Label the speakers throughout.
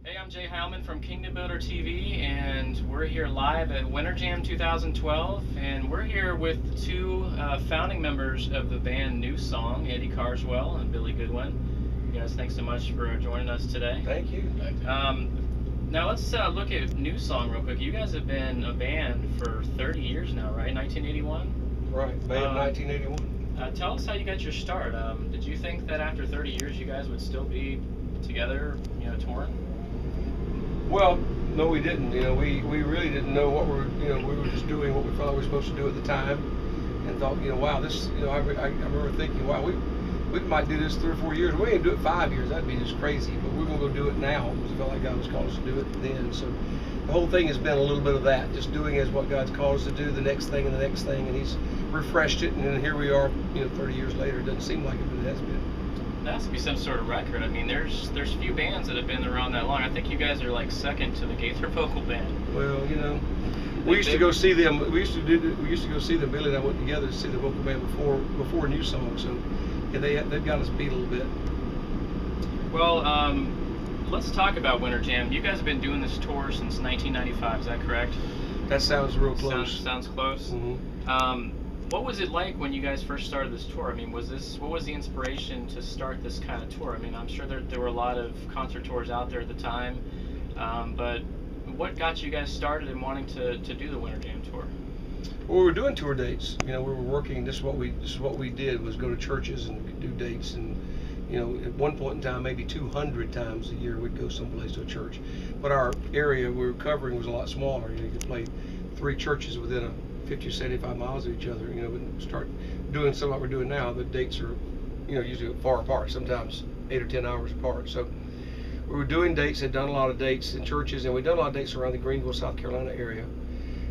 Speaker 1: Hey, I'm Jay Heilman from Kingdom Builder TV, and we're here live at Winter Jam 2012, and we're here with two founding members of the band Newsong, Eddie Carswell and Billy Goodwin. You guys, thanks so much for joining us today.
Speaker 2: Thank you.
Speaker 1: Now let's look at Newsong real quick. You guys have been a band for 30 years now, right? 1981?
Speaker 2: Right, May of 1981.
Speaker 1: Tell us how you got your start. Did you think that after 30 years you guys would still be together, touring?
Speaker 2: Well, no, we didn't. We really didn't know what we were just doing what we thought we were supposed to do at the time, and thought, wow, this, I remember thinking, wow, we might do this 3 or 4 years. We ain't do it 5 years. That'd be just crazy. But we're gonna go do it now because we felt like God was calling us to do it then. So the whole thing has been a little bit of that, just doing as what God's called us to do, the next thing and the next thing, and He's refreshed it, and then here we are, 30 years later. It doesn't seem like it, but it has been.
Speaker 1: That has to be some sort of record. I mean, there's few bands that have been around that long. I think you guys are like second to the Gaither vocal band.
Speaker 2: Well, we used to go see them. We used to go see them. Billy and I went together to see the vocal band before Newsong. So yeah, they've got us beat a little bit.
Speaker 1: Well, let's talk about Winter Jam. You guys have been doing this tour since 1995. Is that correct?
Speaker 2: That sounds real close.
Speaker 1: Sounds close.
Speaker 2: Mm-hmm.
Speaker 1: What was it like when you guys first started this tour? I mean, what was the inspiration to start this kind of tour? I mean, I'm sure there were a lot of concert tours out there at the time, but what got you guys started in wanting to do the Winter Jam tour?
Speaker 2: Well, we were doing tour dates. We were working. This is what we did, was go to churches and do dates. And at one point in time, maybe 200 times a year, we'd go someplace to a church. But our area we were covering was a lot smaller. You could play 3 churches within a 50 or 75 miles of each other. We start doing something like we're doing now. The dates are, usually far apart, sometimes 8 or 10 hours apart. So we were doing dates, had done a lot of dates in churches, and we'd done a lot of dates around the Greenville, South Carolina area.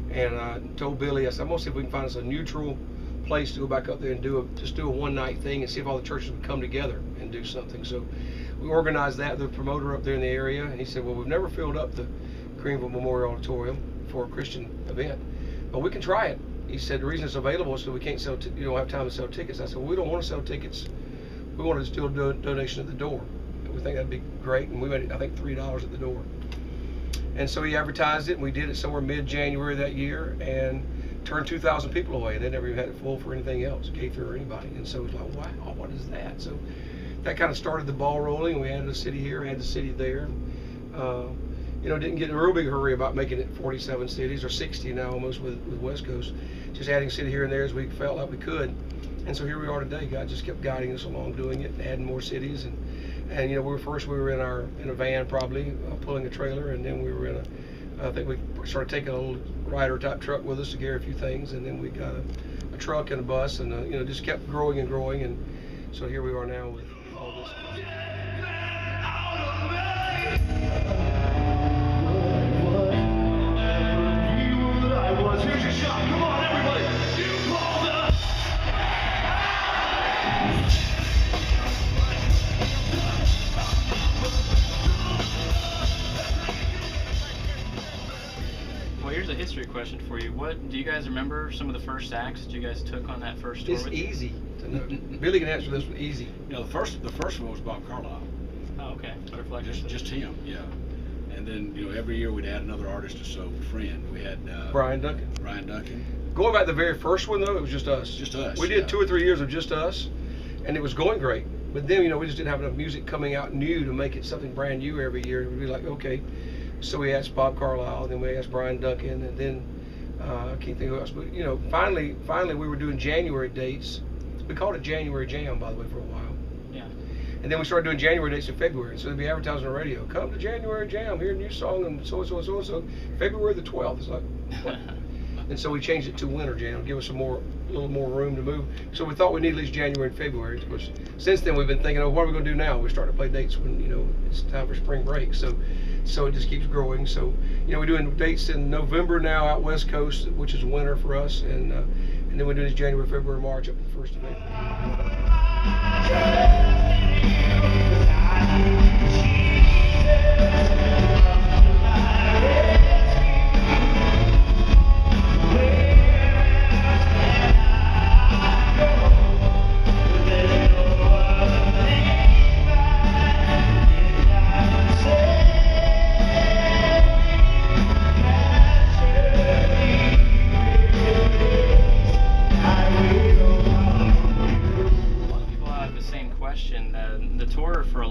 Speaker 2: And I told Billy, I said, I'm gonna see if we can find us a neutral place to go back up there and just do a one-night thing and see if all the churches would come together and do something. So we organized that, the promoter up there in the area, and he said, well, we've never filled up the Greenville Memorial Auditorium for a Christian event, but we can try it. He said the reason it's available is so we can't sell, don't have time to sell tickets. I said, well, we don't want to sell tickets. We want to still do a donation at the door. And we think that'd be great, and we made it, I think, $3 at the door. And so he advertised it, and we did it somewhere mid-January that year, and turned 2,000 people away. They never even had it full for anything else, Gaither or anybody. And so it was like, wow, what is that? So that kind of started the ball rolling. We added a city here, added a city there. Didn't get in a real big hurry about making it 47 cities, or 60 now almost with West Coast. Just adding a city here and there as we felt like we could. And so here we are today. God just kept guiding us along, doing it, adding more cities. And we were in a van, probably pulling a trailer, and then we were in I think we started taking a little rider type truck with us to carry a few things, and then we got a truck and a bus, and just kept growing and growing. And so here we are now with all this.
Speaker 3: Here's your shot. Come on, everybody. You called us.
Speaker 1: Well, here's a history question for you. What do you guys remember? Some of the first acts that you guys took on that first tour?
Speaker 2: It's easy to know. Billy can answer this one easy.
Speaker 4: The first one was Bob Carlisle.
Speaker 1: Oh, okay. Butterfly
Speaker 4: Just him, yeah. And then every year we'd add another artist or so, friend. We had
Speaker 2: Brian Duncan. Going back to the very first one though, it was just us.
Speaker 4: Just us.
Speaker 2: We did 2 or 3 years of just us, and it was going great. But then we just didn't have enough music coming out new to make it something brand new every year. We'd be like, okay. So we asked Bob Carlisle, and then we asked Brian Duncan, and then I can't think of who else. But finally we were doing January dates. We called it January Jam, by the way, for a while.
Speaker 1: Yeah.
Speaker 2: And then we started doing January dates in February. So they'd be advertising on the radio. Come to January Jam, hear a new song, and so and so and so and so. February the 12th. It's like, what? And so we changed it to Winter Jam, give us a little more room to move. So we thought we needed at least January and February. Of course, since then we've been thinking, what are we going to do now? We started to play dates when it's time for spring break. So it just keeps growing. So we're doing dates in November now out West Coast, which is winter for us, and then we're doing this January, February, March up to the 1st of April.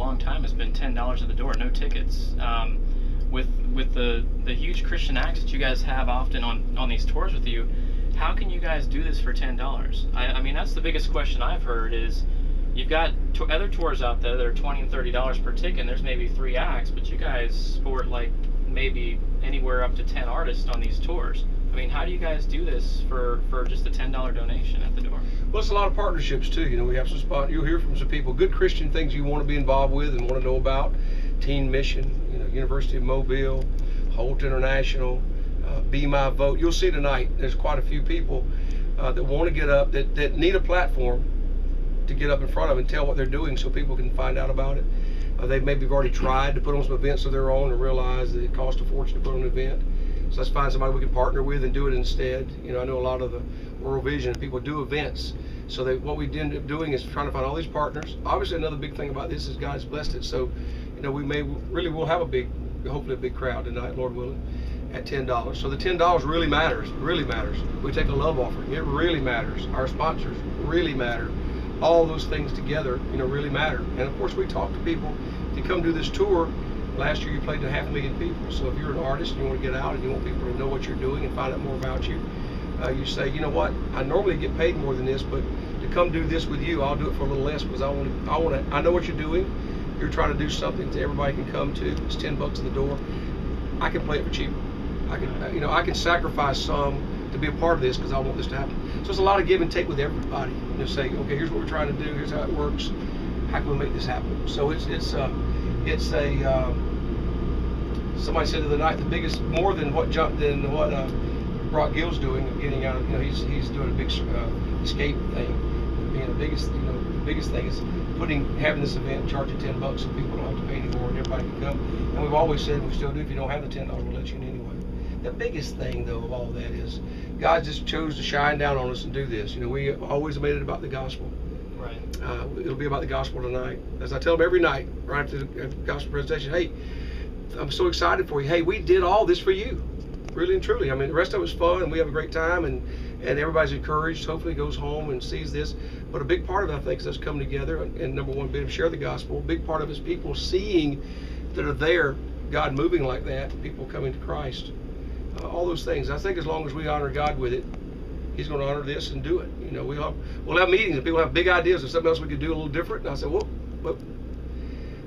Speaker 1: long time has been $10 at the door, no tickets. With the huge Christian acts that you guys have often on these tours with you, how can you guys do this for $10? I mean, that's the biggest question I've heard is, you've got other tours out there that are $20 and $30 per ticket, and there's maybe 3 acts, but you guys sport like maybe anywhere up to 10 artists on these tours. I mean, how do you guys do this for just a $10 donation at the door?
Speaker 2: Well, it's a lot of partnerships too. You know, we have some spot. You'll hear from some people, good Christian things you want to be involved with and want to know about. Teen Mission, you know, University of Mobile, Holt International, Be My Vote. You'll see tonight. There's quite a few people that want to get up, that need a platform to get up in front of and tell what they're doing, so people can find out about it. They maybe have already tried to put on some events of their own and realize that it costs a fortune to put on an event. So let's find somebody we can partner with and do it instead. You know, I know a lot of the World Vision people do events. So what we end up doing is trying to find all these partners. Obviously, another big thing about this is God's blessed it. So, you know, we'll have hopefully a big crowd tonight, Lord willing, at $10. So the $10 really matters. It really matters. We take a love offering. It really matters. Our sponsors really matter. All those things together, you know, really matter. And of course, we talk to people to come do this tour. Last year, you played to 500,000 people. So if you're an artist and you want to get out and you want people to know what you're doing and find out more about you, you say, you know what? I normally get paid more than this, but to come do this with you, I'll do it for a little less because I know what you're doing. You're trying to do something that everybody can come to. It's $10 at the door. I can play it for cheaper. I can sacrifice some to be a part of this because I want this to happen. So it's a lot of give and take with everybody. You know, say, okay, here's what we're trying to do. Here's how it works. How can we make this happen? So somebody said the other night, the biggest, more than what Brock Gill's doing of getting out of, you know, he's doing a big escape thing. You know, the biggest thing is having this event, charging $10 so people don't have to pay anymore and everybody can come. And we've always said, we still do, if you don't have the $10, we'll let you in anyway. The biggest thing, though, of all that is God just chose to shine down on us and do this. You know, we always made it about the gospel.
Speaker 1: Right.
Speaker 2: It'll be about the gospel tonight. As I tell them every night, right after the gospel presentation, hey, I'm so excited for you. Hey, we did all this for you, really and truly. I mean, the rest of it was fun, and we have a great time, and everybody's encouraged. Hopefully goes home and sees this. But a big part of it, I think, is us coming together and number one, being able to share the gospel. A big part of it is people seeing that are there, God moving like that, people coming to Christ. All those things. I think as long as we honor God with it, He's going to honor this and do it. You know, we'll have meetings and people have big ideas of something else we could do a little different. And I said, well,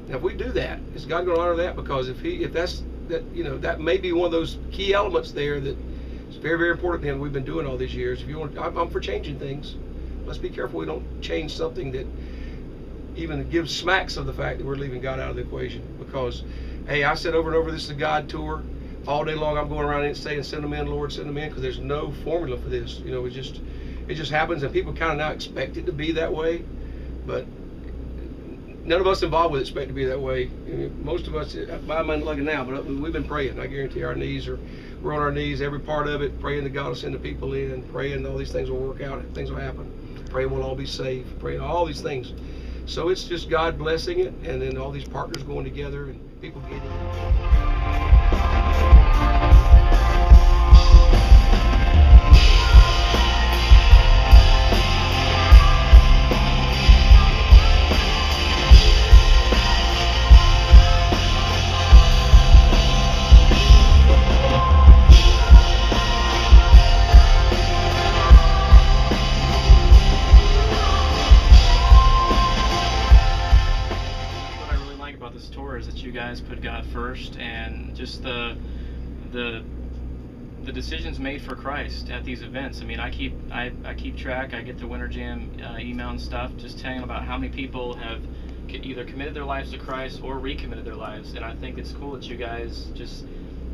Speaker 2: now if we do that, is God going to honor that? Because that may be one of those key elements there that is very, very important to Him. We've been doing all these years. If you want, I'm for changing things. Let's be careful we don't change something that even gives smacks of the fact that we're leaving God out of the equation. Because, hey, I said over and over, this is a God tour. All day long I'm going around and saying, send them in, Lord, send them in, because there's no formula for this. You know, it just happens, and people kind of now expect it to be that way, but none of us involved with it expect it to be that way. I mean, most of us, I'm unlucky now, but we've been praying. I guarantee we're on our knees, every part of it, praying that God will send the people in, praying all these things will work out, things will happen, praying we'll all be safe, praying all these things. So it's just God blessing it, and then all these partners going together and people getting it.
Speaker 1: You guys put God first, and just the decisions made for Christ at these events. I mean, I keep track. I get the Winter Jam email and stuff, just telling about how many people have either committed their lives to Christ or recommitted their lives. And I think it's cool that you guys just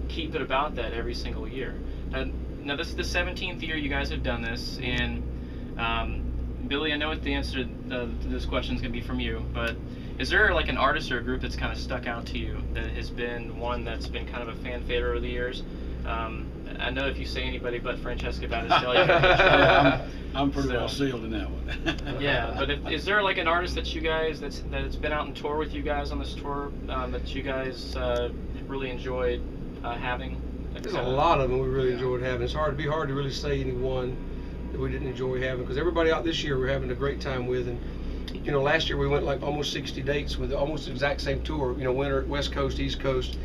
Speaker 1: keep it about that every single year. Now this is the 17th year you guys have done this, and Billy, I know what the answer to this question is going to be from you, but is there like an artist or a group that's kind of stuck out to you that has been one that's been kind of a fan favorite over the years? I know if you say anybody but Francesca Battistelli,
Speaker 4: I'm pretty well sealed in that one.
Speaker 1: Yeah, but is there like an artist that you guys that's been out on tour with you guys on this tour that you guys really enjoyed having?
Speaker 2: There's a lot of them we really enjoyed having. It's hard to really say any one that we didn't enjoy having, because everybody out this year we're having a great time with, and You know, last year we went like almost 60 dates with almost the exact same tour. You know, winter, West Coast, East Coast,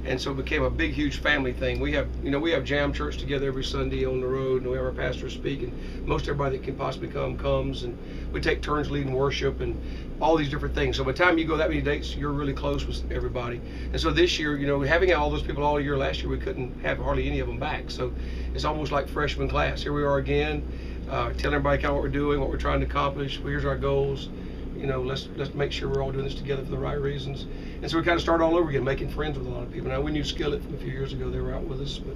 Speaker 2: and so it became a big, huge family thing. We have, you know, we have jam church together every Sunday on the road, and we have our pastor speak, and most everybody that can possibly come comes, and we take turns leading worship and all these different things. So by the time you go that many dates, you're really close with everybody. And so this year, you know, having all those people all year last year, we couldn't have hardly any of them back. So it's almost like freshman class. Here we are again, telling everybody kind of what we're doing, what we're trying to accomplish. Here's our goals. You know, let's make sure we're all doing this together for the right reasons. And so we kind of start all over again, making friends with a lot of people. Now, we knew Skillet from a few years ago. They were out with us, but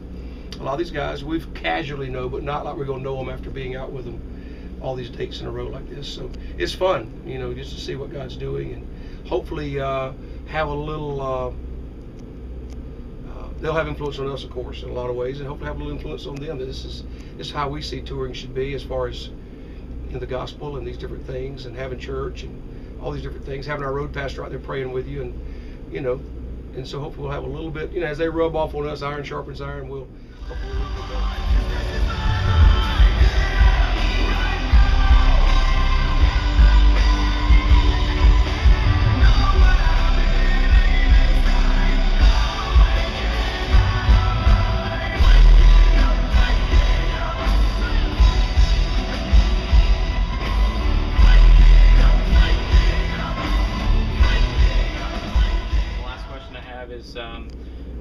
Speaker 2: a lot of these guys we've casually know, but not like we're going to know them after being out with them all these dates in a row like this. So it's fun, you know, just to see what God's doing, and hopefully have a little, they'll have influence on us, of course, in a lot of ways, and hopefully have a little influence on them. This is how we see touring should be, as far as in the gospel and these different things, and having church and all these different things, having our road pastor out there praying with you, and you know, and so hopefully we'll have a little bit, you know, as they rub off on us, iron sharpens iron, we'll hopefully get better.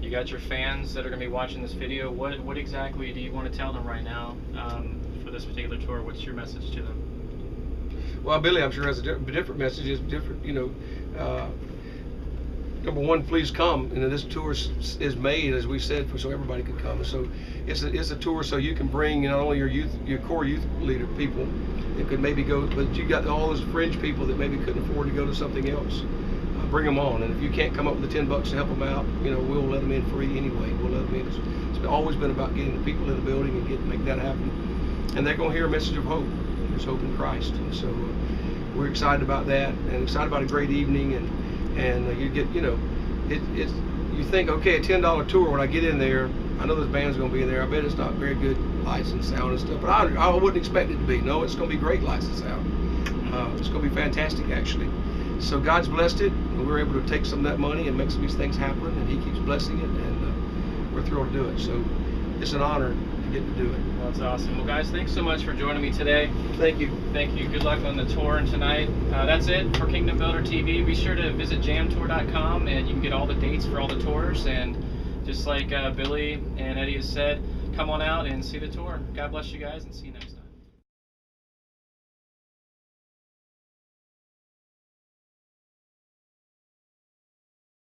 Speaker 1: You got your fans that are going to be watching this video. What exactly do you want to tell them right now for this particular tour? What's your message to them?
Speaker 2: Well, Billy, I'm sure has a different message. It's different, you know. Number one, please come. And this tour is made, as we said, so everybody could come. So it's a tour so you can bring not only your core youth leader people that could maybe go, but you got all those fringe people that maybe couldn't afford to go to something else. Bring them on, and if you can't come up with the $10 to help them out, you know, we'll let them in free anyway. We'll let them in. It's always been about getting the people in the building and make that happen. And they're going to hear a message of hope. There's hope in Christ, and so we're excited about that, and excited about a great evening. And you get, you know, you think, okay, a $10 tour. When I get in there, I know this band's going to be in there. I bet it's not very good lights and sound and stuff, but I wouldn't expect it to be. No, it's going to be great lights and sound. It's going to be fantastic, actually. So God's blessed it, and we're able to take some of that money and make some of these things happen, and He keeps blessing it, and we're thrilled to do it. So it's an honor to get to do it.
Speaker 1: Well, that's awesome. Well, guys, thanks so much for joining me today.
Speaker 2: Thank you.
Speaker 1: Thank you. Good luck on the tour and tonight. That's it for Kingdom Builder TV. Be sure to visit jamtour.com, and you can get all the dates for all the tours. And just like Billy and Eddie has said, come on out and see the tour. God bless you guys, and see you next time.